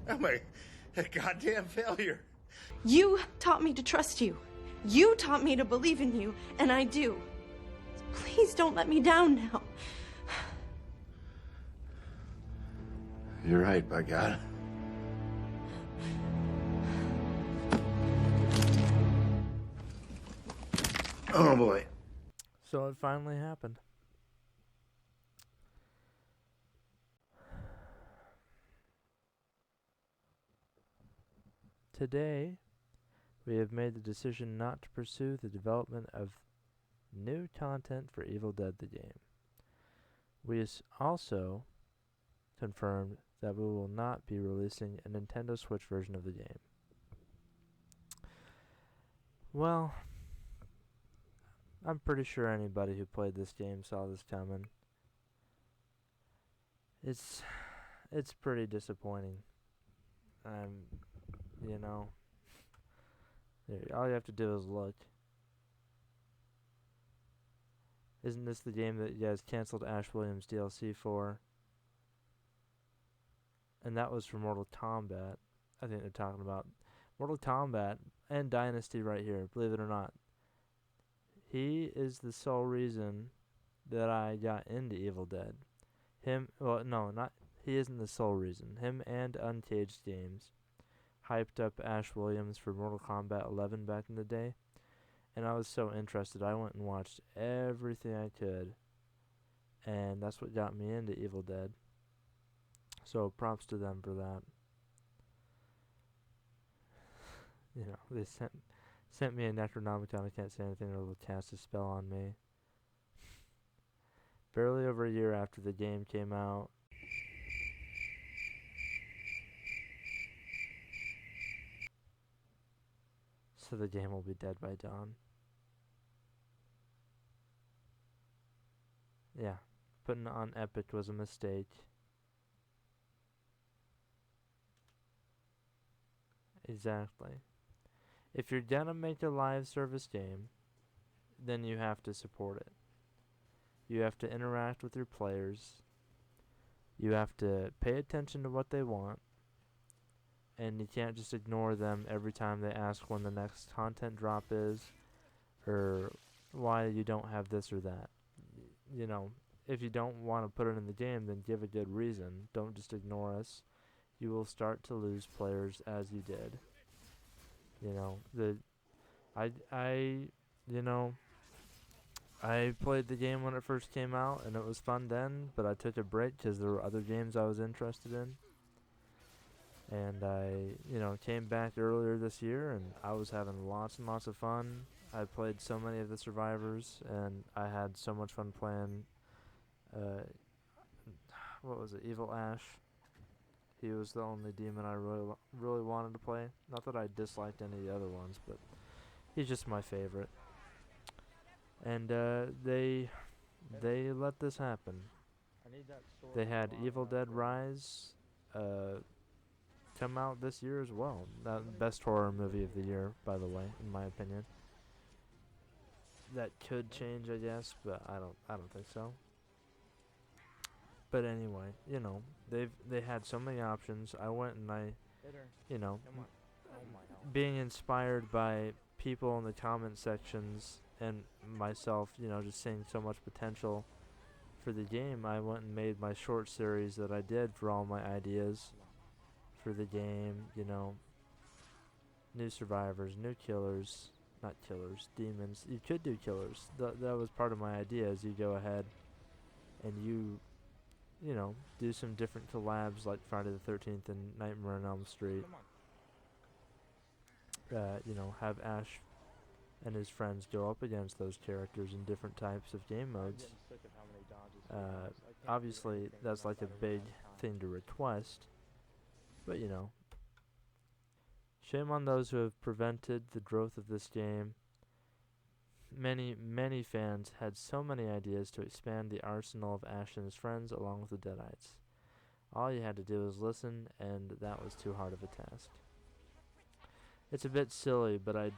I'm a goddamn failure. You taught me to trust you. You taught me to believe in you, and I do. Please don't let me down now. You're right, by God. Oh boy. So it finally happened. Today, we have made the decision not to pursue the development of new content for Evil Dead the game. We also confirmed that we will not be releasing a Nintendo Switch version of the game. Well, I'm pretty sure anybody who played this game saw this coming. It's pretty disappointing. You know, all you have to do is look. Isn't this the game that you guys canceled Ash Williams DLC for? And that was for Mortal Kombat. I think they're talking about Mortal Kombat and Dynasty right here, believe it or not. He is the sole reason that I got into Evil Dead. He isn't the sole reason. Him and Uncaged Games hyped up Ash Williams for Mortal Kombat 11 back in the day, and I was so interested I went and watched everything I could, and that's what got me into Evil Dead. So props to them for that. You know, they sent me a Necronomicon. I can't say anything, or they'll cast a spell on me. Barely over a year after the game came out, so the game will be dead by dawn. Yeah, putting it on Epic was a mistake. Exactly. If you're gonna make a live service game, then you have to support it. You have to interact with your players. You have to pay attention to what they want. And you can't just ignore them every time they ask when the next content drop is, or why you don't have this or that. You know, if you don't want to put it in the game, then give a good reason. Don't just ignore us. You will start to lose players as you did. You know, I played the game when it first came out, and it was fun then, but I took a break because there were other games I was interested in. And I, came back earlier this year, and I was having lots and lots of fun. I played so many of the survivors, and I had so much fun playing, Evil Ash. He was the only demon I really wanted to play. Not that I disliked any of the other ones, but he's just my favorite. And they let this happen. They had Evil Dead Rise come out this year as well. That best horror movie of the year, by the way, in my opinion. That could change, I guess, but I don't think so. But anyway, they had so many options. I went and being inspired by people in the comment sections and myself, just seeing so much potential for the game, I went and made my short series that I did for all my ideas for the game, new survivors, new killers, not killers, demons. You could do killers. That was part of my idea, is you go ahead and you do some different collabs like Friday the 13th and Nightmare on Elm Street. Have Ash and his friends go up against those characters in different types of game modes. Obviously, that's like a big thing to request, but shame on those who have prevented the growth of this game. Many fans had so many ideas to expand the arsenal of Ash and his friends along with the Deadites. All you had to do was listen, and that was too hard of a task. It's a bit silly, but I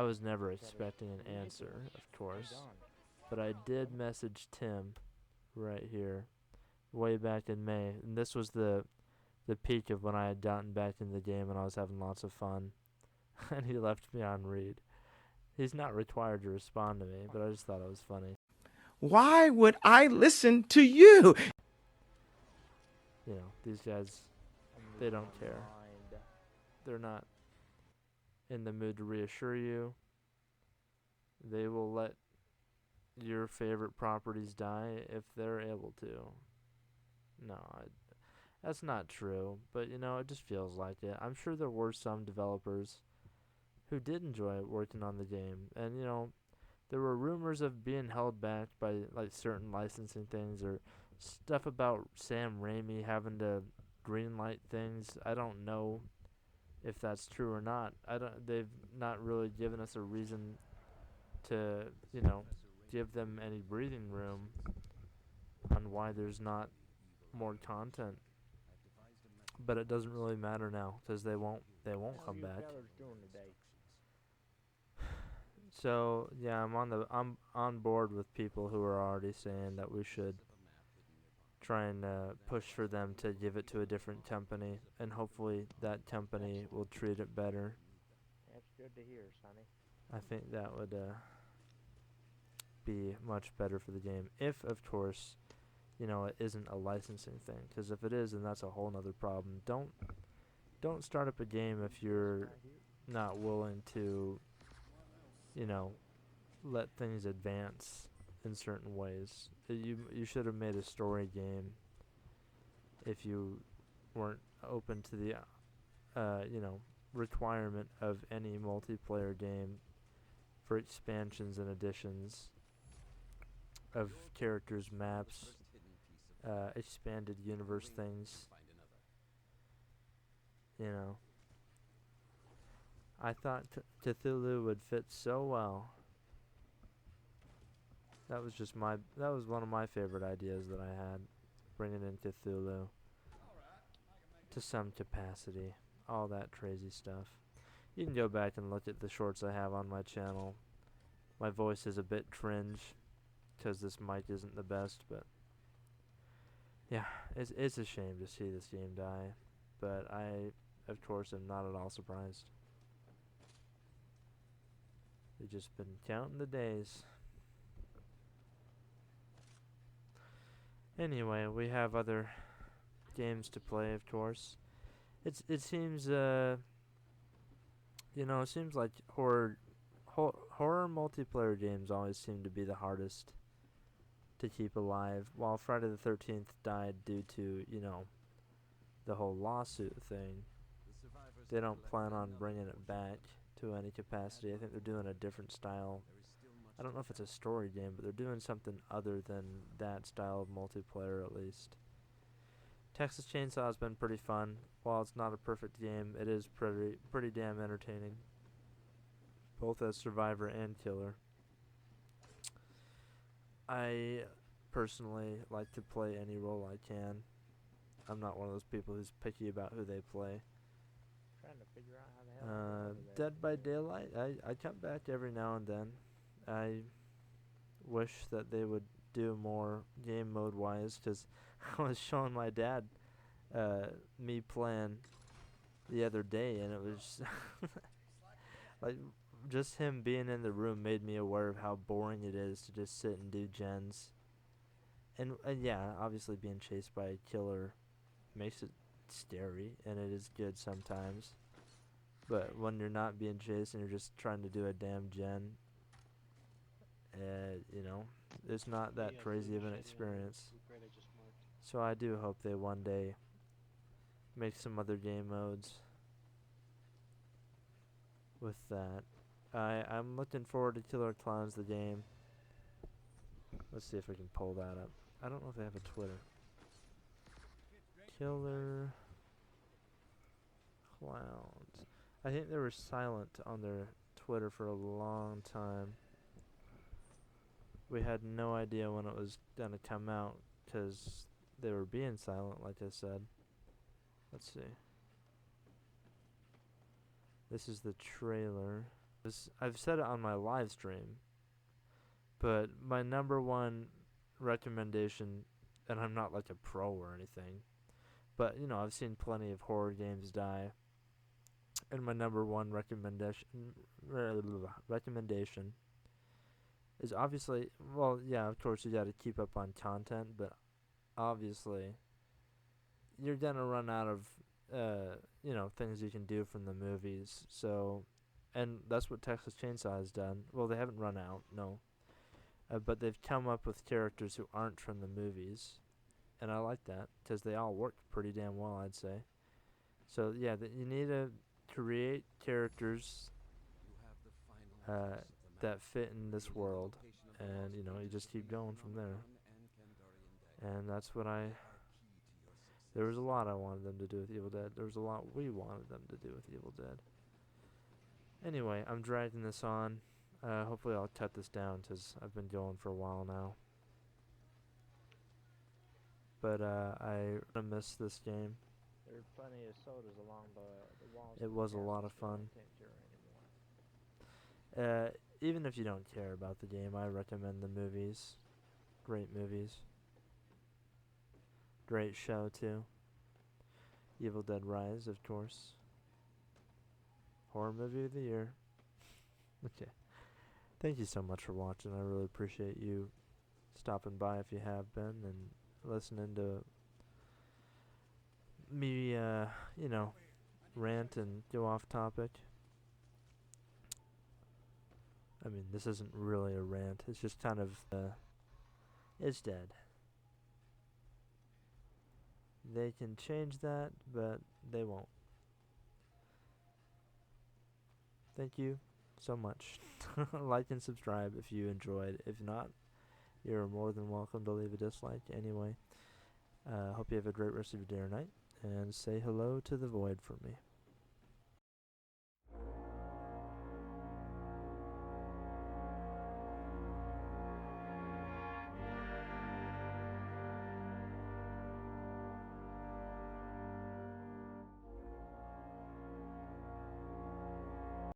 was never expecting an answer, of course, but I did message Tim right here way back in May, and this was the the peak of when I had gotten back in the game and I was having lots of fun. And he left me on read. He's not required to respond to me, but I just thought it was funny. Why would I listen to you? You know, these guys, they don't care. They're not in the mood to reassure you. They will let your favorite properties die if they're able to. No, that's not true, but you know, it just feels like it. I'm sure there were some developers who did enjoy working on the game, and you know, there were rumors of being held back by like certain licensing things or stuff about Sam Raimi having to greenlight things. I don't know if that's true or not. They've not really given us a reason to, you know, give them any breathing room on why there's not more content. But it doesn't really matter now because they won't come back. So yeah, I'm on board with people who are already saying that we should try and push for them to give it to a different company, and hopefully that company will treat it better. That's good to hear, Sonny. I think that would be much better for the game, if of course, you know, it isn't a licensing thing. Because if it is, then that's a whole nother problem. Don't start up a game if you're not willing to, you know, let things advance in certain ways. You should have made a story game if you weren't open to the you know, requirement of any multiplayer game for expansions and additions of characters, maps, expanded universe things. You know, I thought Cthulhu would fit so well. That was one of my favorite ideas that I had, bringing in Cthulhu to some capacity, all that crazy stuff. You can go back and look at the shorts I have on my channel. My voice is a bit cringe because this mic isn't the best, but yeah, it's a shame to see this game die, but I, of course, am not at all surprised. We've just been counting the days. Anyway, we have other games to play, of course. It seems you know, it seems like horror multiplayer games always seem to be the hardest to keep alive. While Friday the 13th died due to, you know, the whole lawsuit thing, they don't plan on bringing it back to any capacity. I think they're doing a different style. I don't know if it's a story game, but they're doing something other than that style of multiplayer, at least. Texas Chainsaw has been pretty fun. While it's not a perfect game, it is pretty damn entertaining, both as survivor and killer. I personally like to play any role I can. I'm not one of those people who's picky about who they play. Trying to figure out how the hell. Dead by Daylight, I come back every now and then. I wish that they would do more game mode wise, because I was showing my dad me playing the other day, and it was like just him being in the room made me aware of how boring it is to just sit and do gens. And yeah, obviously being chased by a killer makes it scary, and it is good sometimes. But when you're not being chased and you're just trying to do a damn gen, you know, it's not that crazy of an experience. So I do hope they one day make some other game modes with that. I'm looking forward to Killer Clowns, the game. Let's see if we can pull that up. I don't know if they have a Twitter. Killer Clowns. I think they were silent on their Twitter for a long time. We had no idea when it was gonna come out because they were being silent, like I said. Let's see. This is the trailer. I've said it on my live stream, but my number one recommendation, and I'm not like a pro or anything, But you know, I've seen plenty of horror games die. And my number one recommendation is obviously, well, yeah, of course you got to keep up on content, but obviously you're gonna run out of things you can do from the movies. So, and that's what Texas Chainsaw has done. Well, they haven't run out, no, but they've come up with characters who aren't from the movies, and I like that because they all work pretty damn well, I'd say. So yeah, you need to create characters that fit in this world, and you just keep going from there. And that's what there was a lot I wanted them to do with Evil Dead. There was a lot we wanted them to do with Evil Dead. Anyway, I'm dragging this on. Hopefully I'll cut this down because I've been going for a while now. But I miss this game. There are plenty of sodas along the walls. It was a lot of fun. Even if you don't care about the game, I recommend the movies. Great movies. Great show too. Evil Dead Rise, of course. Horror movie of the year. Okay. Thank you so much for watching. I really appreciate you stopping by if you have been and listening to me, rant and go off topic. I mean, this isn't really a rant. It's just kind of, it's dead. They can change that, but they won't. Thank you so much. Like and subscribe if you enjoyed. If not, you're more than welcome to leave a dislike. Anyway, hope you have a great rest of your day or night. And say hello to the void for me.